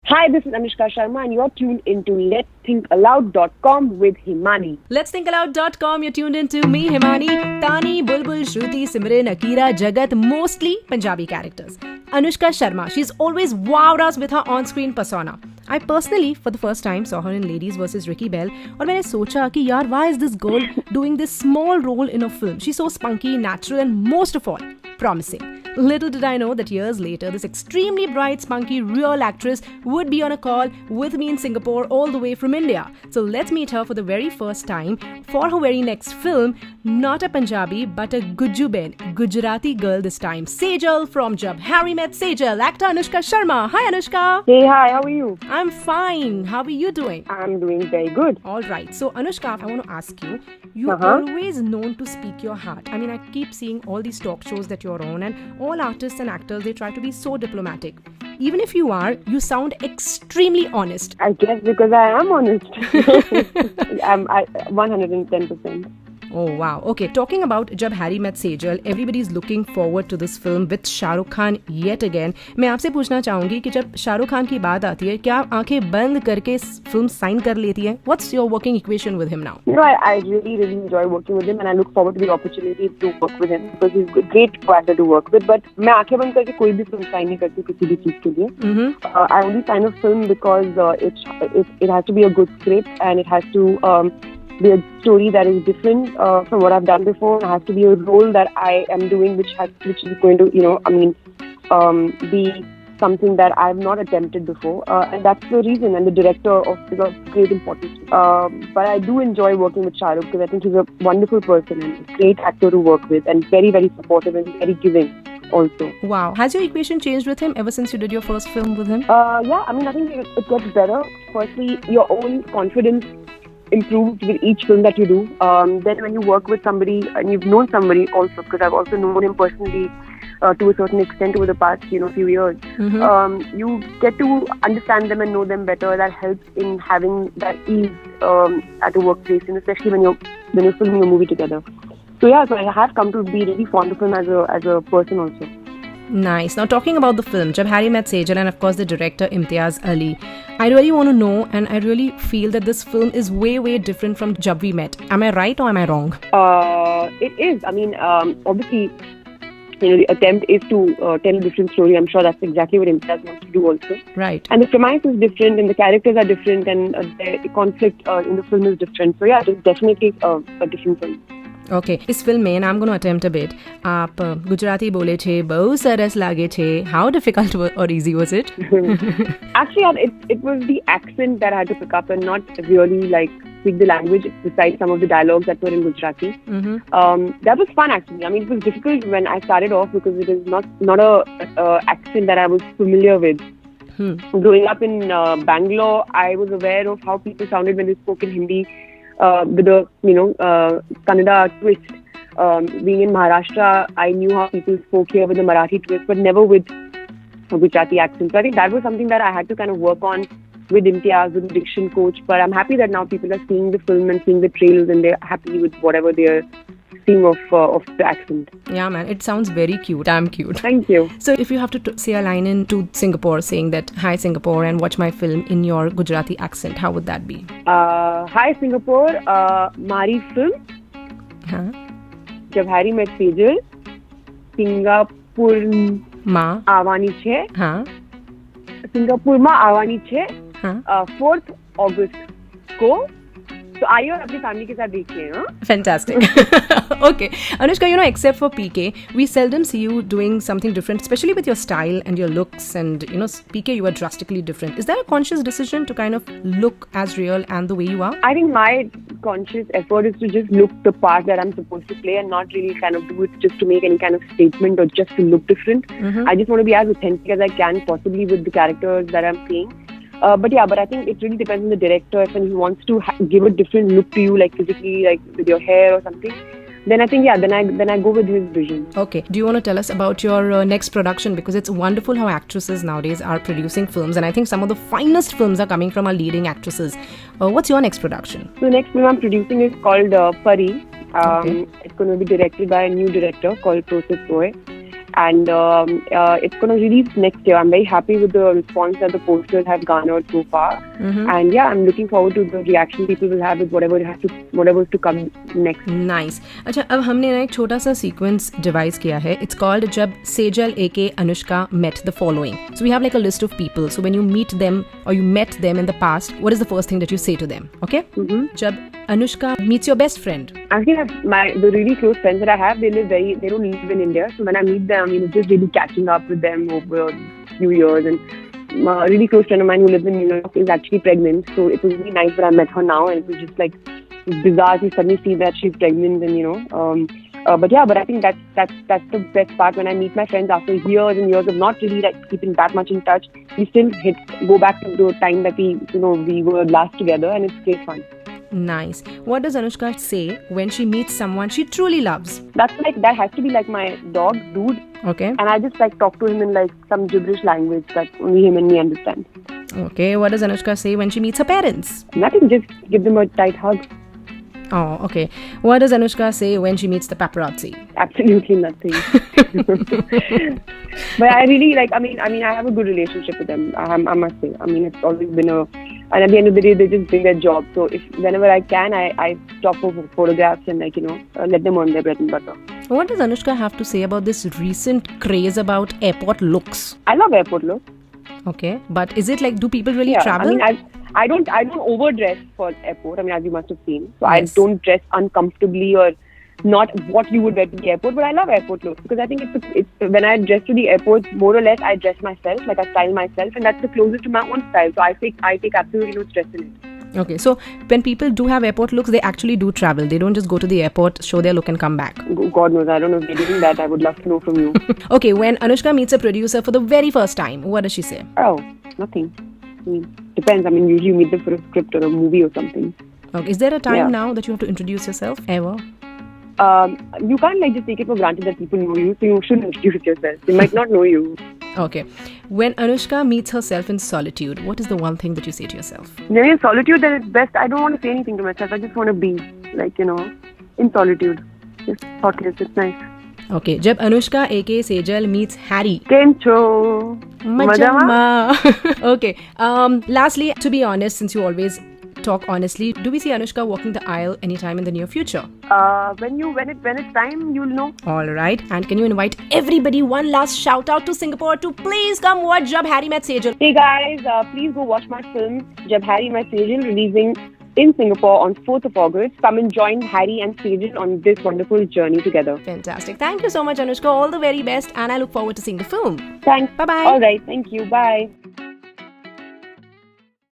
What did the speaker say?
Hi, this is Anushka Sharma and you're tuned into Let'sThinkAloud.com with Himani. Let'sThinkAloud.com, you're tuned into me, Himani. Tani, Bulbul, Shruti, Simran, Akira, Jagat, mostly Punjabi characters. Anushka Sharma, she's always wowed us with her on-screen persona. I personally, for the first time, saw her in Ladies vs. Ricky Bell और मैंने सोचा कि यार, why is this girl doing this small role in a film? She's so spunky, natural and most of all, promising. Little did I know that years later, this extremely bright, spunky, real actress would be on a call with me in Singapore all the way from India. So let's meet her for the very first time for her very next film, not a Punjabi but a Gujuben, Gujarati girl this time. Sejal from Jab Harry Met Sejal, actor Anushka Sharma. Hi Anushka. Hey, hi, how are you? I'm fine. How are you doing? I'm doing very good. Alright, so Anushka, I want to ask you, you're always known to speak your heart. I mean, I keep seeing all these talk shows that you're on and all artists and actors, they try to be so diplomatic. Even if you are, you sound extremely honest. I guess because I am honest. I'm 110%. Oh wow. Okay, talking about Jab Harry Met Sejal, everybody's looking forward to this film with Shah Rukh Khan yet again. मैं आपसे पूछना चाहूंगी कि जब शाहरुख खान की बात आती है, क्या आप आंखें बंद करके फिल्म साइन कर लेती हैं? What's your working equation with him now? You know, I really enjoy working with him and I look forward to the opportunity to work with him because he's a great actor to work with. But मैं आंखें बंद करके कोई भी film sign नहीं करती किसी भी चीज के लिए. I only sign a film because it has to be a good script and it has to be a story that is different from what I've done before. It has to be a role that I am doing which is going to, be something that I've not attempted before. And that's the reason. And the director is of great importance. But I do enjoy working with Shah Rukh because I think he's a wonderful person and a great actor to work with and very, very supportive and very giving also. Wow. Has your equation changed with him ever since you did your first film with him? Yeah, I mean, I think it gets better. Firstly, your own confidence improves with each film that you do. Then when you work with somebody and you've known somebody also, because I've also known him personally to a certain extent over the past few years, you get to understand them and know them better. That helps in having that ease at a workplace, and especially when you're filming a movie together. So yeah, so I have come to be really fond of him as a person also. Nice. Now talking about the film, Jab Harry Met Sejal and of course the director Imtiaz Ali, I really want to know and I really feel that this film is way, way different from Jab We Met. Am I right or am I wrong? It is. I mean, obviously, the attempt is to tell a different story. I'm sure that's exactly what Imtiaz wants to do also. Right. And the premise is different and the characters are different and the conflict in the film is different. So yeah, it is definitely a different film. Okay, इस film में, and I'm going to attempt a bit, आप गुजराती बोले थे, बहुत सरस लागे थे. How difficult or easy was it? Actually, it was the accent that I had to pick up and not really speak the language besides some of the dialogues that were in Gujarati. That was fun actually. I mean, it was difficult when I started off because it is not a accent that I was familiar with. Growing up in Bangalore, I was aware of how people sounded when they spoke in Hindi. With the Kannada twist. Being in Maharashtra, I knew how people spoke here with the Marathi twist, but never with a Gujarati accent. So I think that was something that I had to kind of work on with Imtiaz, with the diction coach. But I'm happy that now people are seeing the film and seeing the trailers and they're happy with whatever they're seeing of the accent. Yeah, man, it sounds very cute. Damn cute. Thank you. So if you have to say a line into Singapore saying that, hi Singapore and watch my film in your Gujarati accent, how would that be? Hi Singapore, Mari film. Jab Harry Met Sejal, Singapore Ma Awani Che. Singapore Ma Awani Che. 4th August को. So आइए और अपनी family के साथ देखिए. Fantastic. Okay, Anushka, except for PK, we seldom see you doing something different, especially with your style and your looks. And PK, you are drastically different. Is that a conscious decision to kind of look as real and the way you are? I think my conscious effort is to just look the part that I'm supposed to play and not really kind of do it just to make any kind of statement or just to look different. I just want to be as authentic as I can possibly with the characters that I'm playing. But I think it really depends on the director. If he wants to give a different look to you, like physically, like with your hair or something, then I think, then I go with his vision. Okay. Do you want to tell us about your next production? Because it's wonderful how actresses nowadays are producing films. And I think some of the finest films are coming from our leading actresses. What's your next production? So the next film I'm producing is called Pari. It's going to be directed by a new director called Process Roy. and it's going to release next year. I'm very happy with the response that the posters have garnered so far, and yeah, I'm looking forward to the reaction people will have with whatever is to come next. Nice. अच्छा, अब हमने ना एक छोटा सा sequence device किया है. It's called जब Sejal aka Anushka met the following. So we have like a list of people. So when you meet them or you met them in the past, what is the first thing that you say to them? Okay? जब Anushka meets your best friend. Actually, the really close friends that I have, they don't live in India. So when I meet them, it's just really catching up with them over a few years. And a really close friend of mine who lives in New York is actually pregnant. So it was really nice that I met her now, and it was just like bizarre to suddenly see that she's pregnant, and but I think that's the best part. When I meet my friends after years and years of not really like keeping that much in touch, we still go back to the time that we were last together, and it's great fun. Nice. What does Anushka say when she meets someone she truly loves? That has to be like my dog, Dude. Okay. And I just like talk to him in like some gibberish language that only him and me understand. Okay. What does Anushka say when she meets her parents? Nothing. Just give them a tight hug. Oh, okay. What does Anushka say when she meets the paparazzi? Absolutely nothing. But I really like. I mean, I have a good relationship with them. I must say. I mean, it's always been and at the end of the day, they just bring their job. So whenever I can, I stop for photographs and let them earn their bread and butter. What does Anushka have to say about this recent craze about airport looks? I love airport looks. Okay, but is it like, do people really travel? I mean, I don't overdress for airport. I mean, as you must have seen. So yes. I don't dress uncomfortably or not what you would wear to the airport. But I love airport looks because I think it's when I dress to the airport, more or less I dress myself, like I style myself, and that's the closest to my own style. So I take absolutely no stress in it. Okay, so when people do have airport looks, they actually do travel. They don't just go to the airport, show their look and come back. God knows. I don't know if they're doing that. I would love to know from you. Okay, when Anushka meets a producer for the very first time, what does she say? Oh, nothing. I mean, depends. I mean, usually you meet them for a script or a movie or something. Okay, is there a time now that you have to introduce yourself ever? You can't just take it for granted that people know you, so you should introduce yourself. They might not know you. Okay. When Anushka meets herself in solitude, what is the one thing that you say to yourself? In solitude, then it's best. I don't want to say anything to myself. I just want to be, in solitude. Just thoughtless. It's nice. Okay. जब Anushka aka Sejal meets Harry. Kencho. Majama. Okay. Lastly, to be honest, since you always talk honestly, do we see Anushka walking the aisle anytime in the near future? When it's time, you'll know. All right. And can you invite everybody one last shout out to Singapore to please come watch Jab Harry Met Sejal? Hey guys, please go watch my film Jab Harry Met Sejal, releasing in Singapore on 4th of August. Come and join Harry and Sejal on this wonderful journey together. Fantastic. Thank you so much, Anushka. All the very best, and I look forward to seeing the film. Thanks. Bye-bye. All right. Thank you. Bye.